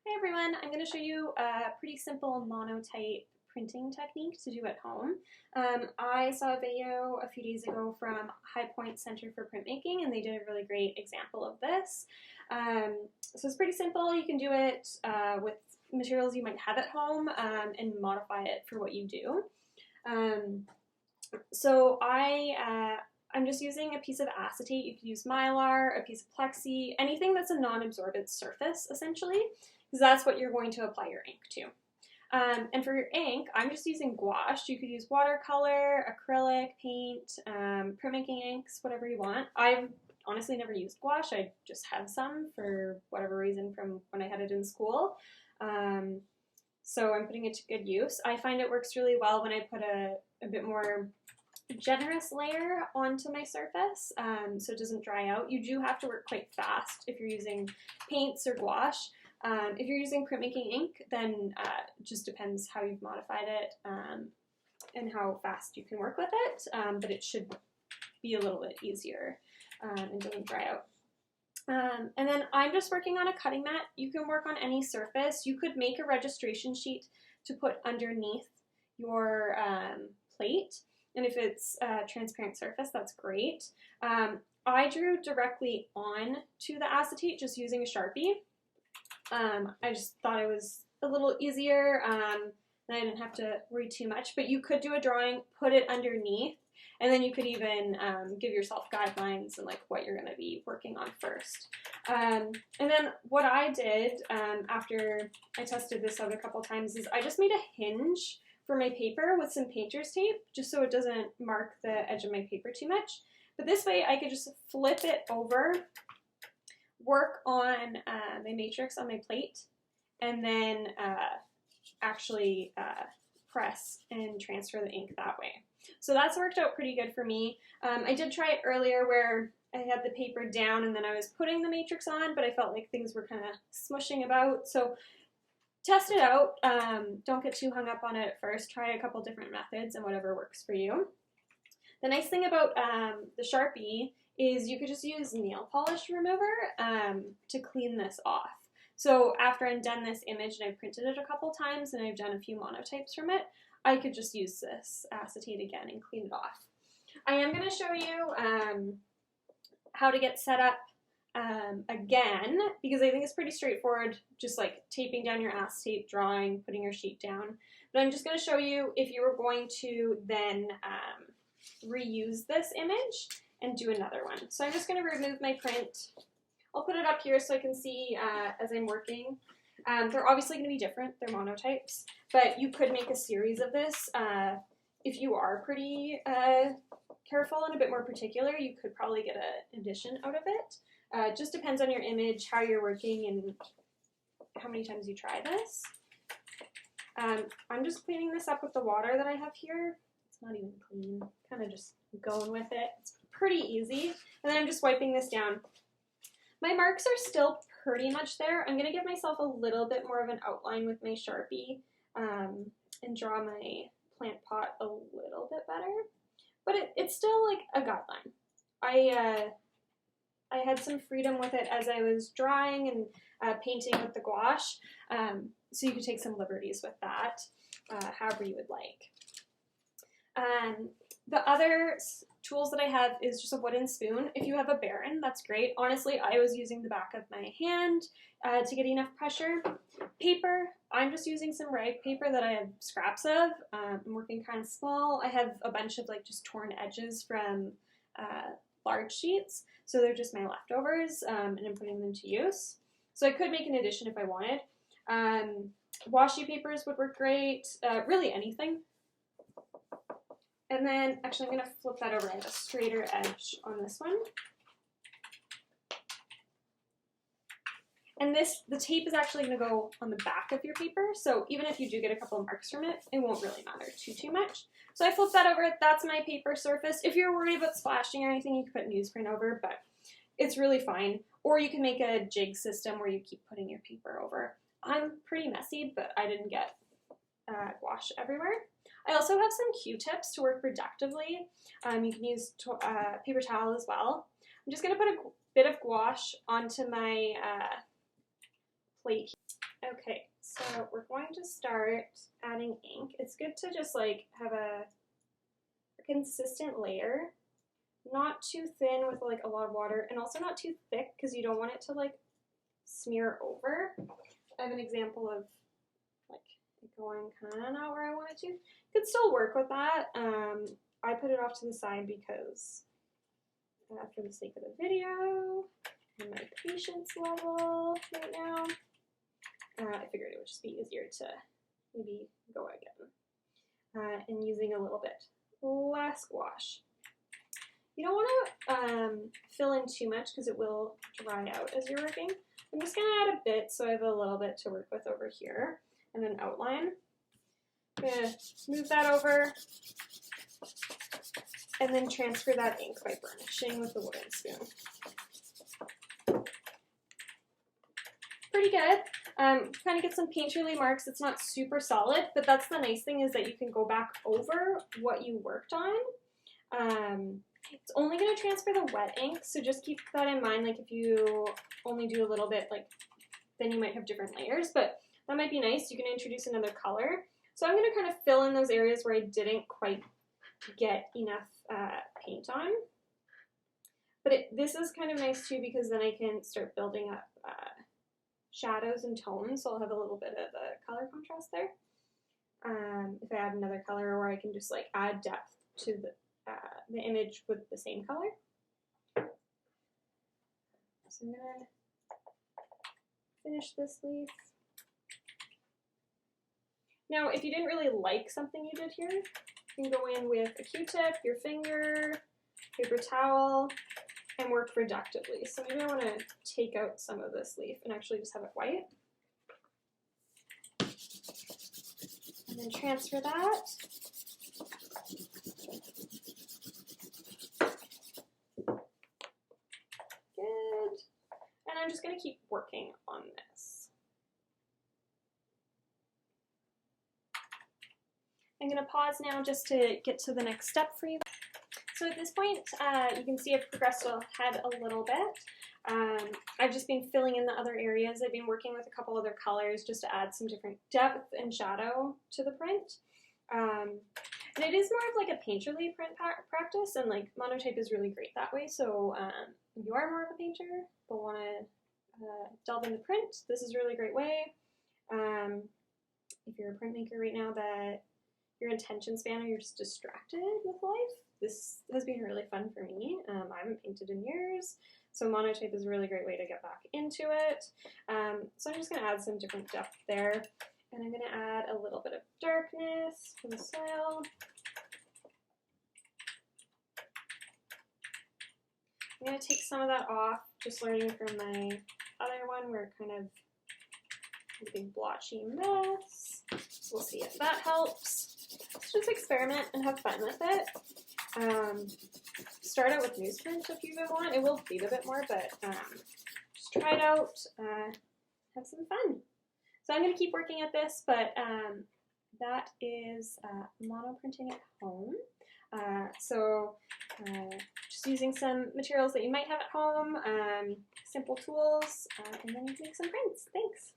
Hi everyone, I'm going to show you a pretty simple monotype printing technique to do at home. I saw a video a few days ago from High Point Center for Printmaking and they did a really great example of this. So it's pretty simple. You can do it with materials you might have at home and modify it for what you do. I'm just using a piece of acetate. You can use mylar, a piece of plexi, anything that's a non-absorbent surface essentially, because that's what you're going to apply your ink to. And for your ink, I'm just using gouache. You could use watercolor, acrylic, paint, printmaking inks, whatever you want. I've honestly never used gouache. I just have some for whatever reason from when I had it in school. So I'm putting it to good use. I find it works really well when I put a bit more generous layer onto my surface so it doesn't dry out. You do have to work quite fast if you're using paints or gouache. If you're using printmaking ink, then it just depends how you've modified it and how fast you can work with it, but it should be a little bit easier and doesn't dry out. And then I'm just working on a cutting mat. You can work on any surface. You could make a registration sheet to put underneath your plate. And if it's a transparent surface, that's great. I drew directly on to the acetate just using a Sharpie. I just thought it was a little easier and I didn't have to worry too much. But you could do a drawing, put it underneath, and then you could even give yourself guidelines and like what you're going to be working on first. And then what I did after I tested this out a couple times is I just made a hinge for my paper with some painter's tape, just so it doesn't mark the edge of my paper too much. But this way I could just flip it over, work on my matrix on my plate, and then actually press and transfer the ink that way. So that's worked out pretty good for me. I did try it earlier where I had the paper down and then I was putting the matrix on, but I felt like things were kind of smushing about. So test it out. Don't get too hung up on it at first. Try a couple different methods and whatever works for you. The nice thing about the Sharpie is you could just use nail polish remover to clean this off. So after I'm done this image and I've printed it a couple times and I've done a few monotypes from it, I could just use this acetate again and clean it off. I am going to show you how to get set up again, because I think it's pretty straightforward, just like taping down your acetate, drawing, putting your sheet down. But I'm just going to show you if you were going to then reuse this image and do another one. So I'm just going to remove my print. I'll put it up here so I can see as I'm working. They're obviously going to be different. They're monotypes, but you could make a series of this. If you are pretty careful and a bit more particular, you could probably get an edition out of it. It just depends on your image, how you're working, and how many times you try this. I'm just cleaning this up with the water that I have here. It's not even clean. Kind of just going with it. It's pretty easy. And then I'm just wiping this down. My marks are still pretty much there. I'm going to give myself a little bit more of an outline with my Sharpie and draw my plant pot a little bit better. But it's still like a guideline. I had some freedom with it as I was drawing and painting with the gouache, so you could take some liberties with that, however you would like. The other tools that I have is just a wooden spoon. If you have a Baron, that's great. Honestly, I was using the back of my hand to get enough pressure. Paper, I'm just using some rag paper that I have scraps of. I'm working kind of small. I have a bunch of like just torn edges from large sheets, so they're just my leftovers, and I'm putting them to use. So I could make an addition if I wanted. Washi papers would work great, really anything. And then, actually I'm going to flip that over. I have a straighter edge on this one. And the tape is actually going to go on the back of your paper, so even if you do get a couple of marks from it, it won't really matter too much. So I flip that over. That's my paper surface. If you're worried about splashing or anything, you can put newsprint over, but it's really fine. Or you can make a jig system where you keep putting your paper over. I'm pretty messy, but I didn't get gouache everywhere. I also have some Q-tips to work reductively. You can use paper towel as well. I'm just going to put a bit of gouache onto my plate. Okay, so we're going to start adding ink. It's good to just like have a consistent layer, not too thin with like a lot of water, and also not too thick because you don't want it to like smear over. I have an example of like it going kind of not where I want it to. Could still work with that. I put it off to the side because for the sake of the video and my patience level right now, I figured it would just be easier to maybe go again and using a little bit less gouache. You don't want to fill in too much because it will dry out as you're working. I'm just going to add a bit so I have a little bit to work with over here and an outline. I'm going to move that over and then transfer that ink by burnishing with the wooden spoon. Pretty good. Kind of get some painterly marks. It's not super solid, but that's the nice thing is that you can go back over what you worked on. It's only going to transfer the wet ink, so just keep that in mind. Like if you only do a little bit, like then you might have different layers, but that might be nice. You can introduce another color. So I'm going to kind of fill in those areas where I didn't quite get enough paint on. But this is kind of nice too because then I can start building up shadows and tones, so I'll have a little bit of a color contrast there. If I add another color, or I can just like add depth to the image with the same color. So I'm gonna finish this leaf. Now, if you didn't really like something you did here, you can go in with a Q-tip, your finger, paper towel, and work reductively. So maybe I want to take out some of this leaf and actually just have it white. And then transfer that. Good. And I'm just going to keep working on this. I'm going to pause now just to get to the next step for you. So at this point, you can see I've progressed ahead a little bit. I've just been filling in the other areas. I've been working with a couple other colors just to add some different depth and shadow to the print. And it is more of like a painterly print practice, and like Monotype is really great that way. So if you are more of a painter but want to delve into print, this is a really great way. If you're a printmaker right now that your attention span or you're just distracted with life, this has been really fun for me. I haven't painted in years, so Monotype is a really great way to get back into it. So I'm just going to add some different depth there, and I'm going to add a little bit of darkness from the soil. I'm going to take some of that off, just learning from my other one where it kind of a big blotchy mess. So we'll see if that helps. So just experiment and have fun with it. Start out with newsprint if you want. It will bleed a bit more, but just try it out. Have some fun. So I'm going to keep working at this, but that is mono printing at home. Just using some materials that you might have at home, simple tools, and then you can make some prints. Thanks.